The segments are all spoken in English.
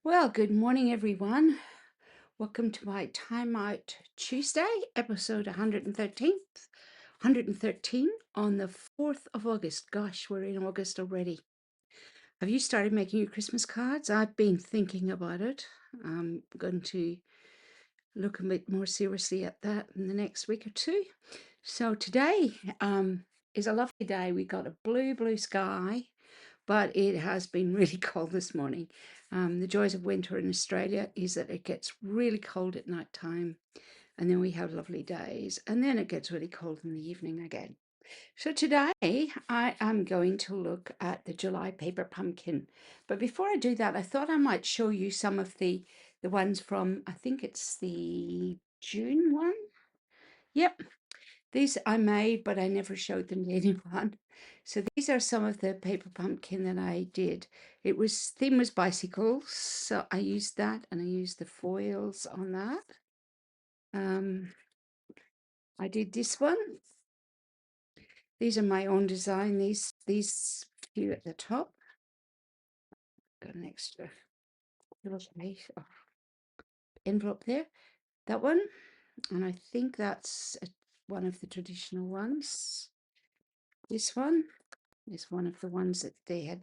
Well, good morning, everyone. Welcome to my Timeout Tuesday, episode 113 on the 4th of August. Gosh, we're in August already. Have you started making your Christmas cards? I've been thinking about it. I'm going to look a bit more seriously at that in the next week or two. So today is a lovely day. We got a blue sky, but it has been really cold this morning. The joys of winter in Australia is that it gets really cold at night time, and then we have lovely days, and then it gets really cold in the evening again. So today I am going to look at the July paper pumpkin. But before I do that, I thought I might show you some of the ones from, I think it's the June one. Yep, these I made, but I never showed them to anyone. So these are some of the paper pumpkin that I did. Theme was bicycles, so I used that, and I used the foils on that. I did this one. These are my own design. These few at the top. Got an extra little space or envelope there. That one, and I think that's one of the traditional ones. This one is one of the ones that they had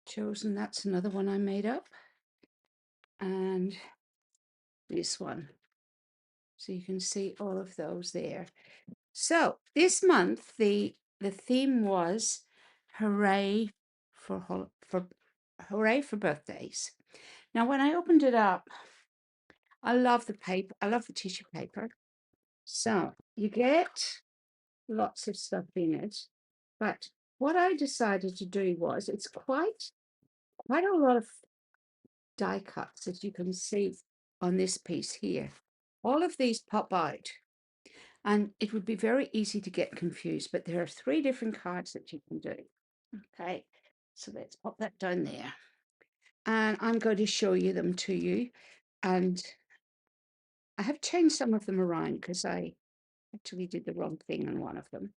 chosen. That's another one I made up, and this one. So you can see all of those there. So this month the theme was hooray for hooray for birthdays. Now when I opened it up, I love the paper. I love the tissue paper. So you get lots of stuff in it, but what I decided to do was it's quite a lot of die cuts, as you can see on this piece here. All of these pop out, and it would be very easy to get confused, but there are 3 different cards that you can do. Okay, so let's pop that down there. And I'm going to show you them to you. And I have changed some of them around because I actually did the wrong thing on one of them.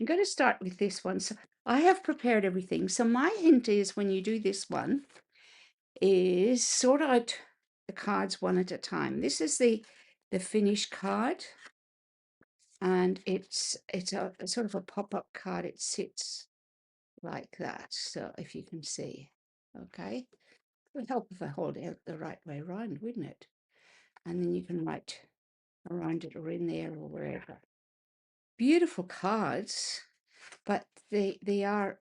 I'm going to start with this one. So I have prepared everything. So my hint is when you do this one, is sort out the cards one at a time. This is the finished card, and it's a sort of a pop-up card. It sits like that. So if you can see, okay, it would help if I hold it the right way around, wouldn't it? And then you can write around it or in there or wherever. Beautiful cards, but they are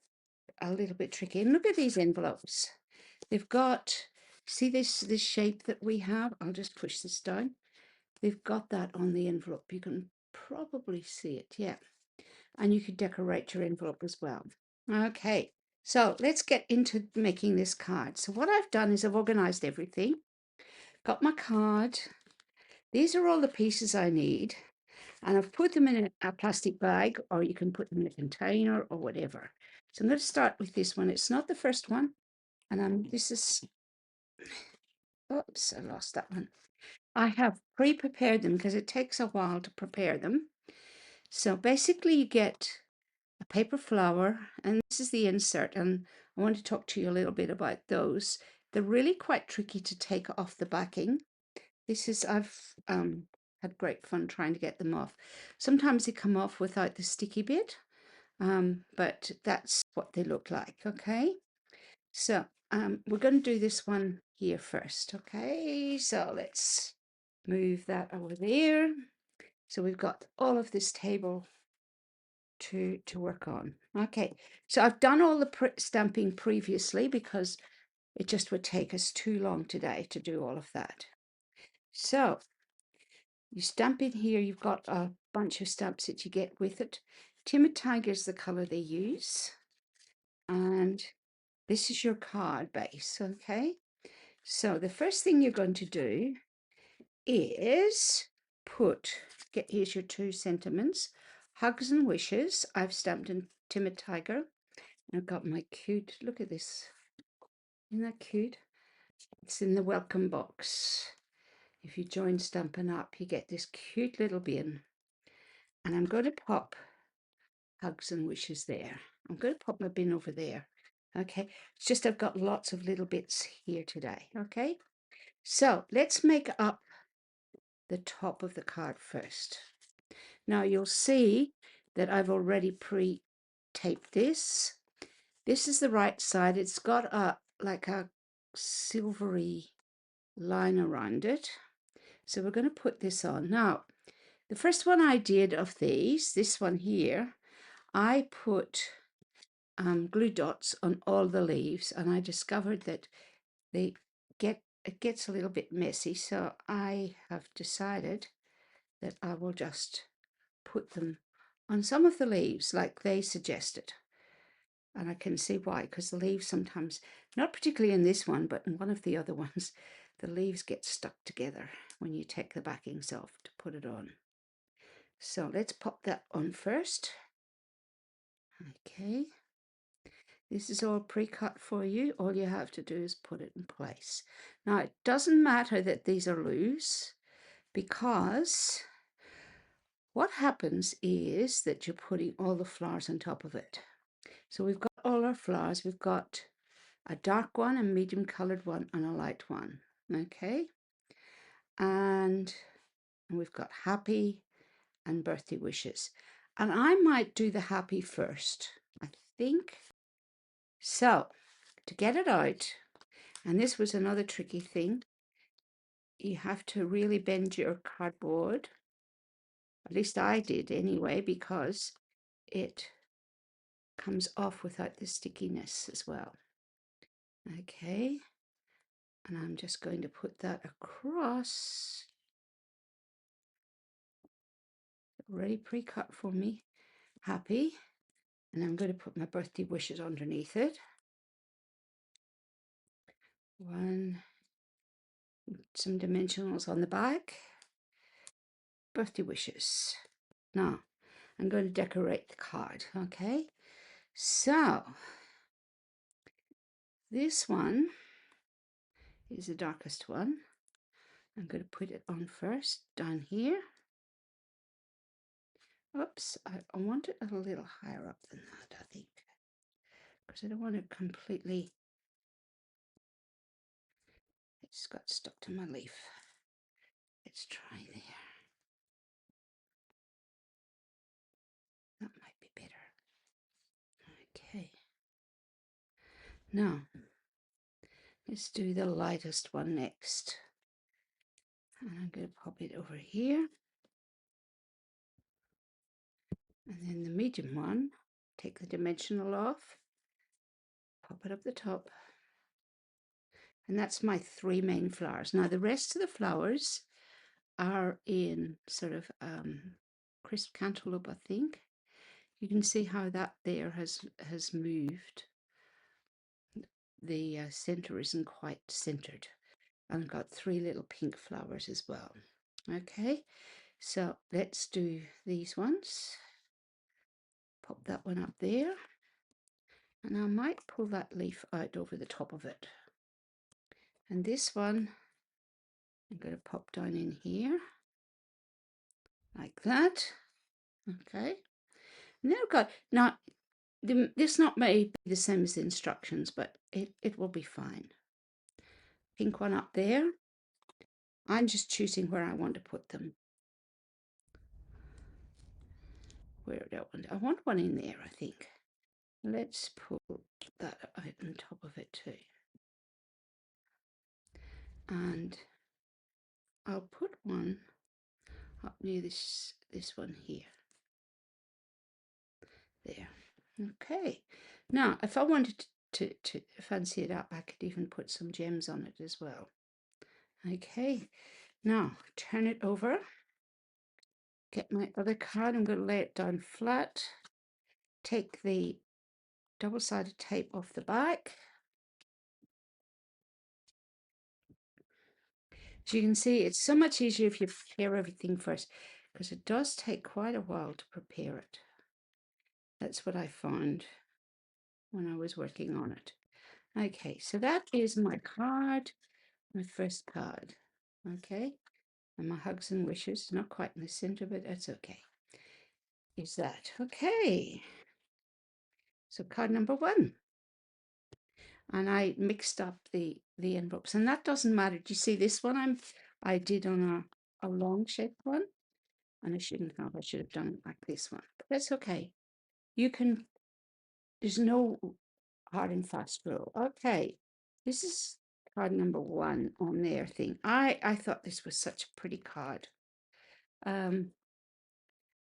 a little bit tricky. And look at these envelopes. They've got, see this shape that we have? I'll just push this down. They've got that on the envelope. You can probably see it, yeah. And you could decorate your envelope as well. Okay, so let's get into making this card. So what I've done is I've organized everything. Got my card. These are all the pieces I need. And I've put them in a plastic bag, or you can put them in a container or whatever. So I'm going to start with this one. It's not the first one. And this is, oops, I lost that one. I have pre-prepared them because it takes a while to prepare them. So basically you get a paper flower, and this is the insert, and I want to talk to you a little bit about those. They're really quite tricky to take off the backing. I've had great fun trying to get them off. Sometimes they come off without the sticky bit, but that's what they look like, okay? So we're going to do this one here first, okay? So let's move that over there. So we've got all of this table to work on. Okay, so I've done all the stamping previously because it just would take us too long today to do all of that. So you stamp in here, you've got a bunch of stamps that you get with it. Timid Tiger is the color they use. And this is your card base, okay? So the first thing you're going to do is here's your 2 sentiments. Hugs and wishes. I've stamped in Timid Tiger. I've got my cute, look at this. Isn't that cute? It's in the welcome box. If you join Stampin' Up, you get this cute little bin. And I'm going to pop hugs and wishes there. I'm going to pop my bin over there. Okay, it's just I've got lots of little bits here today. Okay, so let's make up the top of the card first. Now you'll see that I've already pre-taped this. This is the right side. It's got a like a silvery line around it. So we're going to put this on. Now, the first one I did of these, this one here, I put glue dots on all the leaves, and I discovered that it gets a little bit messy, so I have decided that I will just put them on some of the leaves like they suggested. And I can see why, because the leaves sometimes, not particularly in this one, but in one of the other ones, the leaves get stuck together when you take the backings off to put it on. So let's pop that on first. Okay. This is all pre-cut for you. All you have to do is put it in place. Now, it doesn't matter that these are loose, because what happens is that you're putting all the flowers on top of it. So we've got all our flowers. We've got a dark one, a medium colored one, and a light one. Okay. And we've got happy and birthday wishes. And I might do the happy first, I think. So to get it out, and this was another tricky thing, you have to really bend your cardboard. At least I did anyway, because it comes off without the stickiness as well. Okay, and I'm just going to put that across. Already pre-cut for me. Happy. And I'm going to put my birthday wishes underneath it. Some dimensionals on the back. Birthday wishes. Now, I'm going to decorate the card, okay? So, this one is the darkest one. I'm going to put it on first, down here. Oops, I want it a little higher up than that, I think. Because I don't want it completely... It just got stuck to my leaf. Let's try there. That might be better. Okay. Now, let's do the lightest one next. And I'm going to pop it over here. And then the medium one, take the dimensional off, pop it up the top. And that's my 3 main flowers. Now the rest of the flowers are in sort of crisp cantaloupe, I think. You can see how that there has moved. The center isn't quite centered. And I've got 3 little pink flowers as well. Okay, so let's do these ones. Pop that one up there. And I might pull that leaf out over the top of it. And this one, I'm going to pop down in here, like that. Okay. And then I've got, now, this not may be the same as the instructions, but it will be fine. Pink one up there. I'm just choosing where I want to put them. Where do I want one in there, I think. Let's pull that out on top of it too. And I'll put one up near this one here. There. Okay. Now, if I wanted to fancy it up, I could even put some gems on it as well. Okay. Now, turn it over. Get my other card. I'm going to lay it down flat. Take the double-sided tape off the back. As you can see, it's so much easier if you prepare everything first, because it does take quite a while to prepare it. That's what I found when I was working on it. Okay, so that is my card, my first card. Okay, and my hugs and wishes, not quite in the center, but that's okay. Is that okay? So card number 1. and I mixed up the envelopes, and that doesn't matter. Do you see this one? I did on a long shaped one, and I shouldn't have. I should have done it like this one. But that's okay. You can. There's no hard and fast rule. Okay, this is card number 1 on their thing. I thought this was such a pretty card. I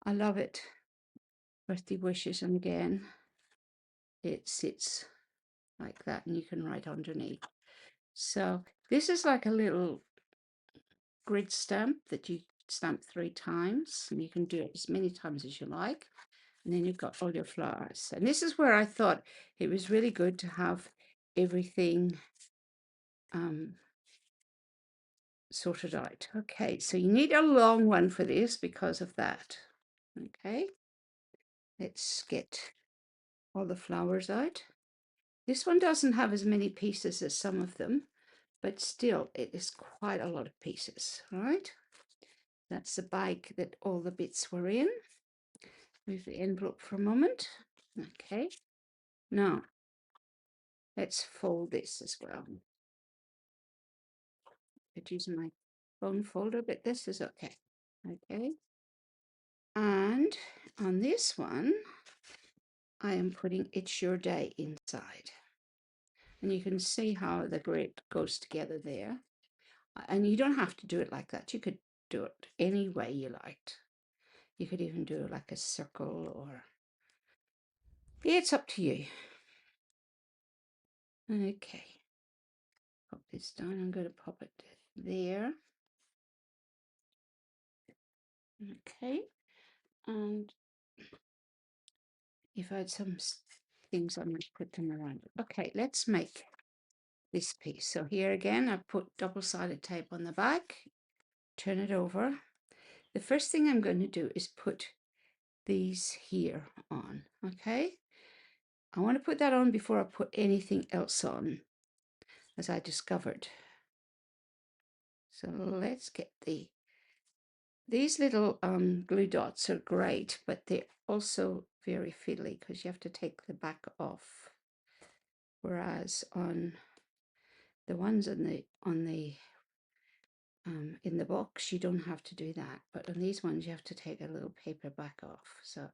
love it. Birthday wishes, and again, it sits like that, and you can write underneath. So this is like a little grid stamp that you stamp 3 times, and you can do it as many times as you like. And then you've got all your flowers. And this is where I thought it was really good to have everything sorted out. Okay, so you need a long one for this because of that. Okay, let's get all the flowers out. This one doesn't have as many pieces as some of them, but still it is quite a lot of pieces, right? That's the bag that all the bits were in. Move the envelope for a moment. Okay, now let's fold this as well. Could use my phone folder, but this is okay. Okay, and on this one, I am putting It's Your Day inside. And you can see how the grid goes together there. And you don't have to do it like that. You could do it any way you liked. You could even do it like a circle, or it's up to you. Okay, pop this down. I'm going to pop it there. Okay, and if I had some things, I'm going to put them around it. Okay, let's make this piece. So here again, I put double-sided tape on the back, turn it over. The first thing I'm going to do is put these here on, okay? I want to put that on before I put anything else on, as I discovered. So let's get these little glue dots are great, but they're also very fiddly because you have to take the back off. Whereas on the ones in the box, you don't have to do that, but on these ones you have to take a little paper back off. So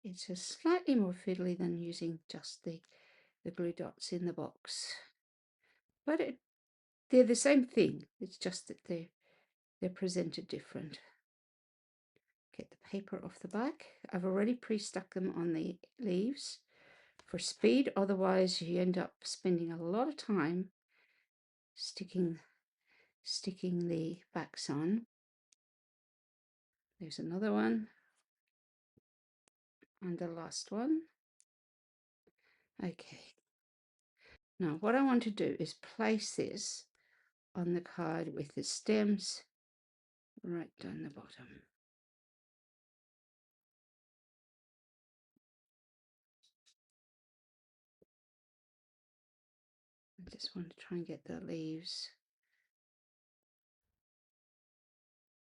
it's just slightly more fiddly than using just the glue dots in the box, but they're the same thing. It's just that they're presented different. Get the paper off the back. I've already pre-stuck them on the leaves for speed, otherwise you end up spending a lot of time sticking the backs on. There's another one, and the last one. Okay, now what I want to do is place this on the card with the stems right down the bottom. I just want to try and get the leaves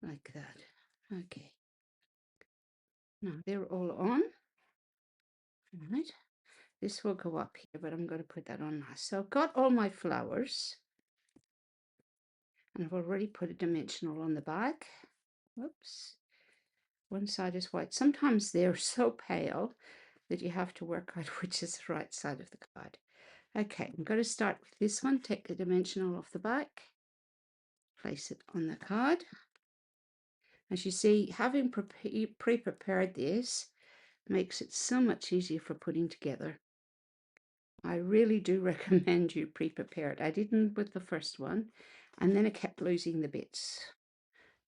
like that. Okay, now they're all on. All right, this will go up here, but I'm going to put that on last. So I've got all my flowers, and I've already put a dimensional on the back. Whoops, one side is white. Sometimes they're so pale that you have to work out which is the right side of the card. Okay, I'm going to start with this one. Take the dimensional off the back, place it on the card. As you see, having pre-prepared this makes it so much easier for putting together. I really do recommend you pre-prepare it. I didn't with the first one, and then I kept losing the bits.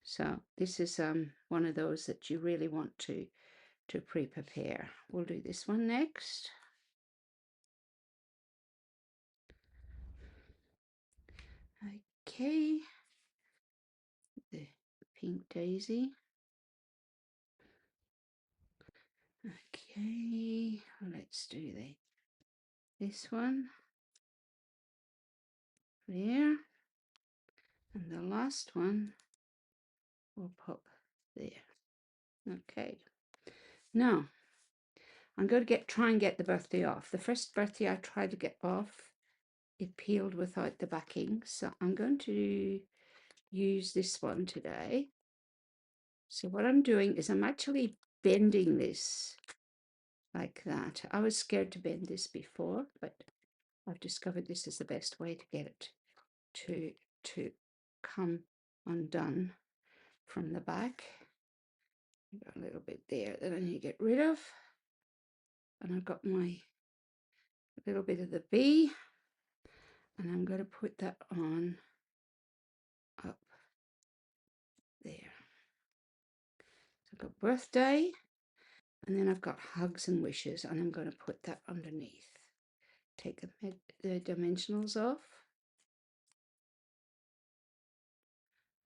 So this is one of those that you really want to pre-prepare. We'll do this one next. Okay, the pink daisy. Okay, let's do this one there, and the last one will pop there. Okay, now I'm going to try and get the birthday off. The first birthday I tried to get off, it peeled without the backing. So I'm going to use this one today. So what I'm doing is I'm actually bending this like that. I was scared to bend this before, but I've discovered this is the best way to get it to come undone from the back. I've got a little bit there that I need to get rid of. And I've got my little bit of the bee, and I'm going to put that on up there. So I've got birthday, and then I've got hugs and wishes, and I'm going to put that underneath. Take the dimensionals off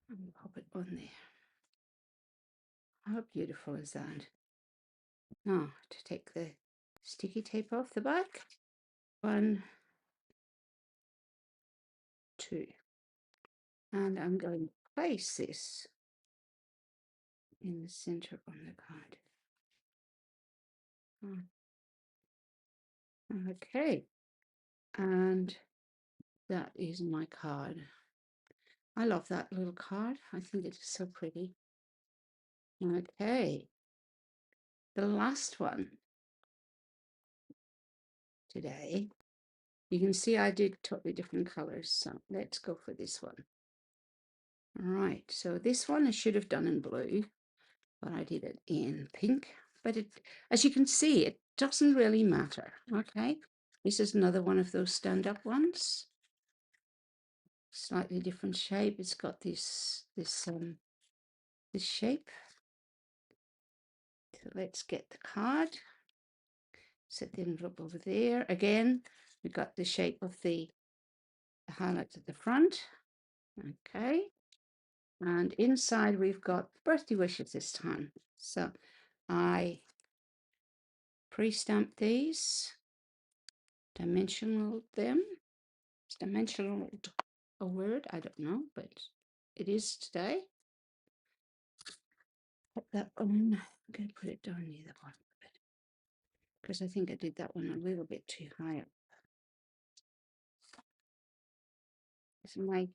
and pop it on there. How beautiful is that? Now to take the sticky tape off the back. 1, 2. And I'm going to place this in the center on the card. Okay, and that is my card. I love that little card. I think it is so pretty. Okay, the last one today. You can see I did totally different colors, so let's go for this one. All right, so this one I should have done in blue, but I did it in pink. But it, as you can see, it doesn't really matter. Okay, this is another one of those stand-up ones. Slightly different shape. It's got this shape. So let's get the card. Set the envelope over there. Again, we've got the shape of the highlights at the front. Okay. And inside we've got birthday wishes this time. So I pre-stamped these, dimensional them. Is dimensional a word? I don't know, but it is today. Put that on. I'm going to put it down near the bottom of it because I think I did that one a little bit too high up. Is my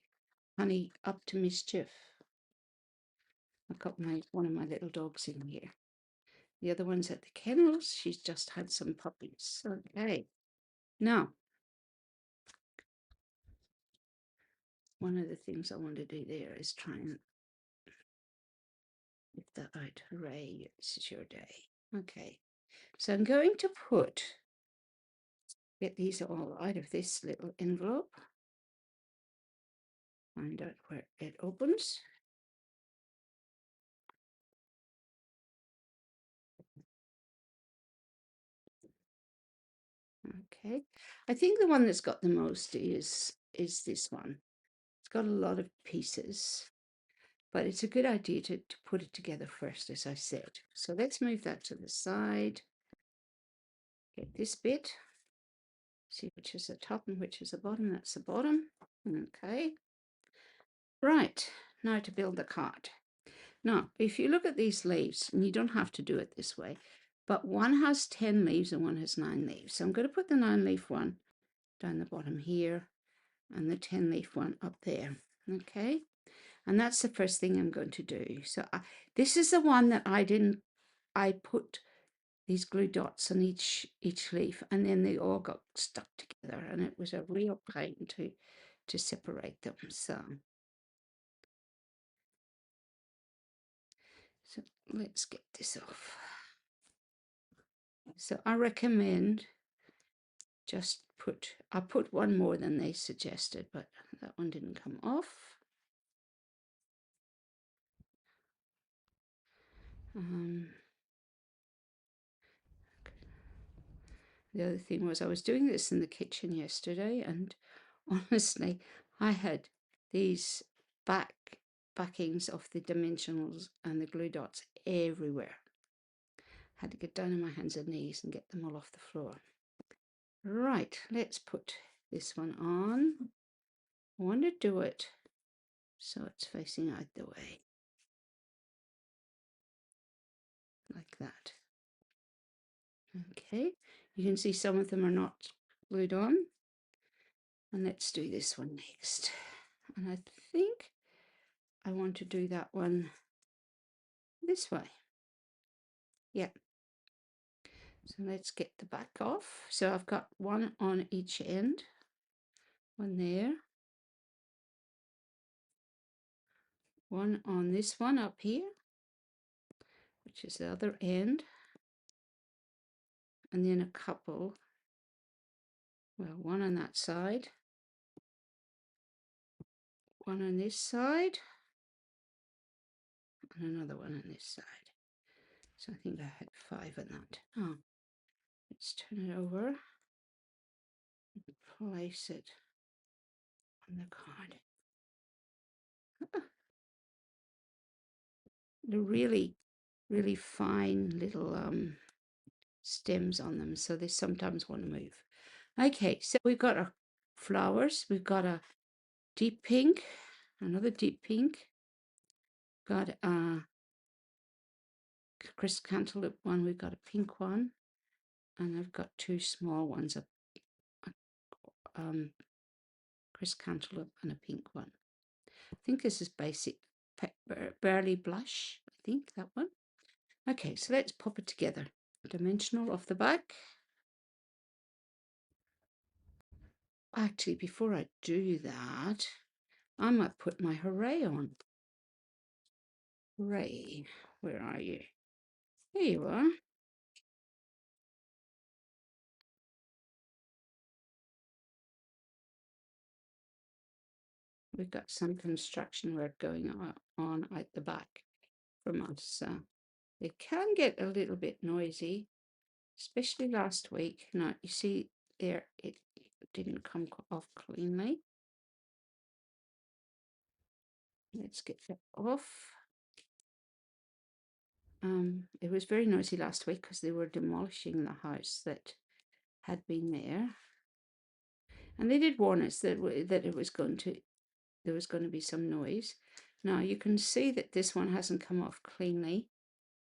honey up to mischief? I've got one of my little dogs in here. The other one's at the kennels. She's just had some puppies. Okay. Now, one of the things I want to do there is try and lift that out. Hooray, this is your day. Okay. So I'm going to get these all out of this little envelope. Find out where it opens. Okay. I think the one that's got the most is this one. It's got a lot of pieces, but it's a good idea to put it together first, as I said. So let's move that to the side. Get this bit. See which is the top and which is the bottom. That's the bottom. Okay. Right. Now to build the card. Now, if you look at these leaves, and you don't have to do it this way, but one has 10 leaves and one has 9 leaves. So I'm going to put the 9-leaf one down the bottom here and the 10-leaf one up there. Okay. And that's the first thing I'm going to do. So this is the one that I put these glue dots on each leaf, and then they all got stuck together, and it was a real pain to separate them. So let's get this off. So I recommend I put one more than they suggested, but that one didn't come off. The other thing was I was doing this in the kitchen yesterday, and honestly, I had these backings of the dimensionals and the glue dots everywhere. Had to get down on my hands and knees and get them all off the floor. Right, let's put this one on. I want to do it so it's facing out the way. Like that. Okay, you can see some of them are not glued on. And let's do this one next. And I think I want to do that one this way. Yeah. So let's get the back off. So I've got one on each end, one there, one on this one up here, which is the other end, and then a couple, well, one on that side, one on this side, and another one on this side. So I think I had 5 on that. Oh, let's turn it over and place it on the card. They're really, really fine little stems on them, so they sometimes want to move. Okay, so we've got our flowers. We've got a deep pink, another deep pink. Got a Chris Cantaloupe one. We've got a pink one, and I've got 2 small ones, a Chris Cantaloupe and a pink one. I think this is basic Barley Blush. I think that one. Okay, so let's pop it together. Dimensional off the back. Actually, before I do that, I might put my Hooray on. Hooray, where are you? There you are. We've got some construction work going on at the back from us. It can get a little bit noisy, especially last week. Now, you see there, it didn't come off cleanly. Let's get that off. It was very noisy last week because they were demolishing the house that had been there, and they did warn us that there was going to be some noise. Now you can see that this one hasn't come off cleanly.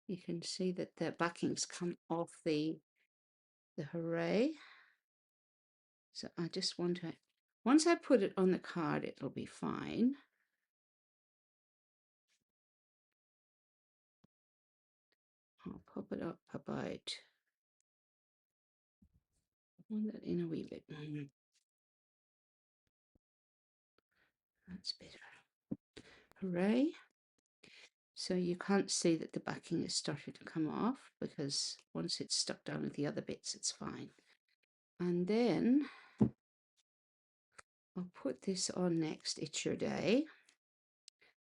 You can see that the backings come off the Hooray. So I just want to, once I put it on the card, it'll be fine. I'll pop it up about, want that in a wee bit more. That's better. Hooray. So you can't see that the backing is starting to come off, because once it's stuck down with the other bits, it's fine. And then I'll put this on next. It's Your Day.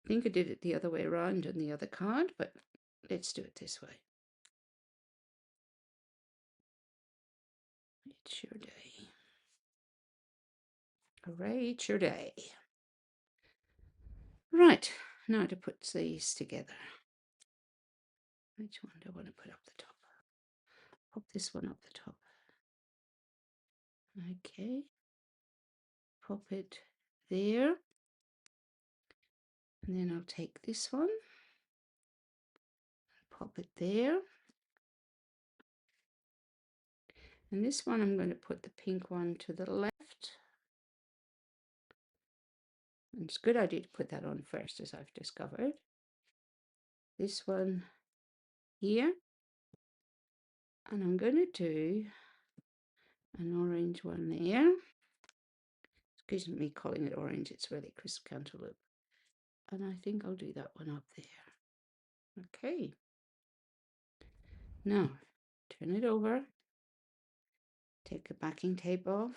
I think I did it the other way around on the other card, but let's do it this way. It's your day. Hooray, it's your day. Right, now to put these together. Which one do I want to put up the top? Pop this one up the top. Okay. Pop it there. And then I'll take this one. Pop it there. And this one I'm going to put the pink one to the left. And it's a good idea to put that on first, as I've discovered. This one here. And I'm going to do an orange one there. Excuse me calling it orange, it's really crisp cantaloupe. And I think I'll do that one up there. Okay. Now, turn it over. Take the backing tape off.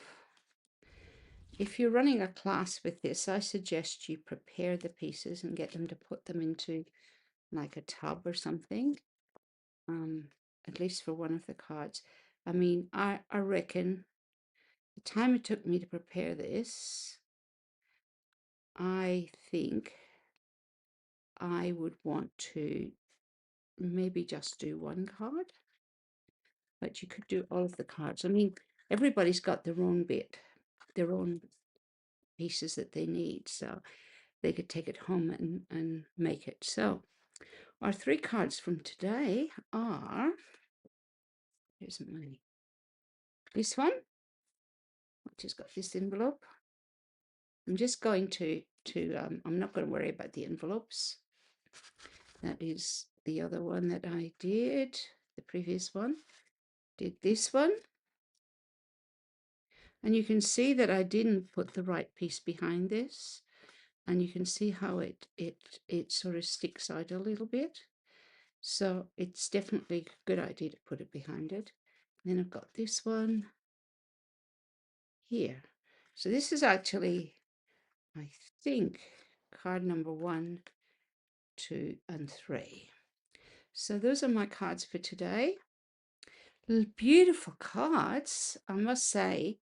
If you're running a class with this, I suggest you prepare the pieces and get them to put them into like a tub or something. At least for one of the cards. I mean, I reckon the time it took me to prepare this, I think I would want to maybe just do one card, but you could do all of the cards. I mean, everybody's got their own bit, their own pieces that they need, so they could take it home and make it. So our 3 cards from today are, here's my, this one, which has got this envelope, I'm just going to I'm not going to worry about the envelopes. That is the other one that I did, the previous one. Did this one. And you can see that I didn't put the right piece behind this. And you can see how it sort of sticks out a little bit. So it's definitely a good idea to put it behind it. And then I've got this one here. So this is actually, I think, card number 1, 2, and 3. So those are my cards for today. Beautiful cards, I must say.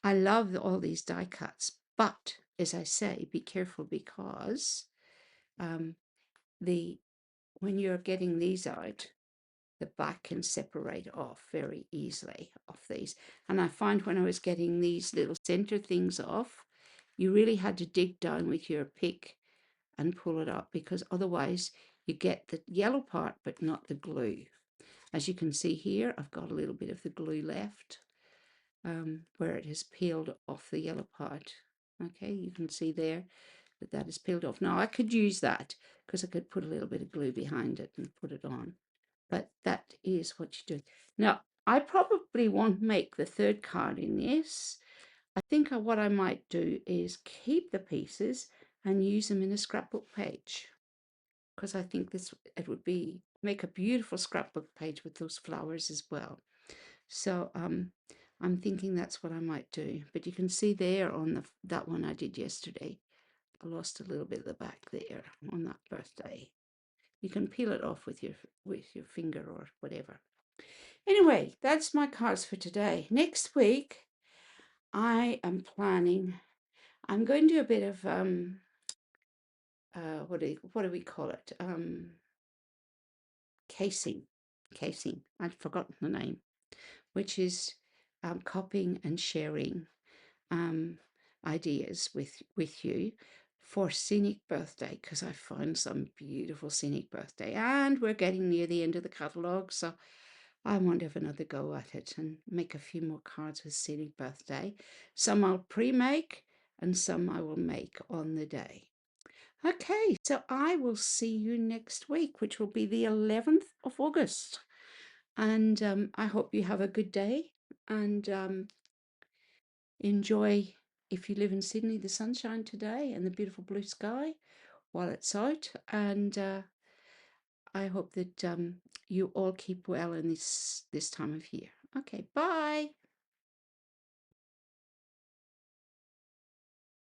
I love all these die cuts, but as I say, be careful because when you're getting these out, the back can separate off very easily off these. And I find when I was getting these little center things off, you really had to dig down with your pick and pull it up, because otherwise you get the yellow part but not the glue. As you can see here, I've got a little bit of the glue left where it has peeled off the yellow part. Okay, you can see there that that is peeled off. Now I could use that because I could put a little bit of glue behind it and put it on. But that is what you do. Now, I probably won't make the third card in this. I think what I might do is keep the pieces and use them in a scrapbook page, because I think it would make a beautiful scrapbook page with those flowers as well. So I'm thinking that's what I might do. But you can see there on that one I did yesterday, I lost a little bit of the back there on that birthday. You can peel it off with your finger or whatever. Anyway, that's my cards for today. Next week, I am planning. I'm going to do a bit of what do we call it? Casing. I'd forgotten the name, which is copying and sharing ideas with you for scenic birthday, because I found some beautiful scenic birthday, and we're getting near the end of the catalogue, so I want to have another go at it and make a few more cards with scenic birthday. Some I'll pre-make and some I will make on the day. Okay, so I will see you next week, which will be the 11th of August. And I hope you have a good day and enjoy, if you live in Sydney, the sunshine today and the beautiful blue sky while it's out. And I hope that you all keep well in this time of year. Okay, bye.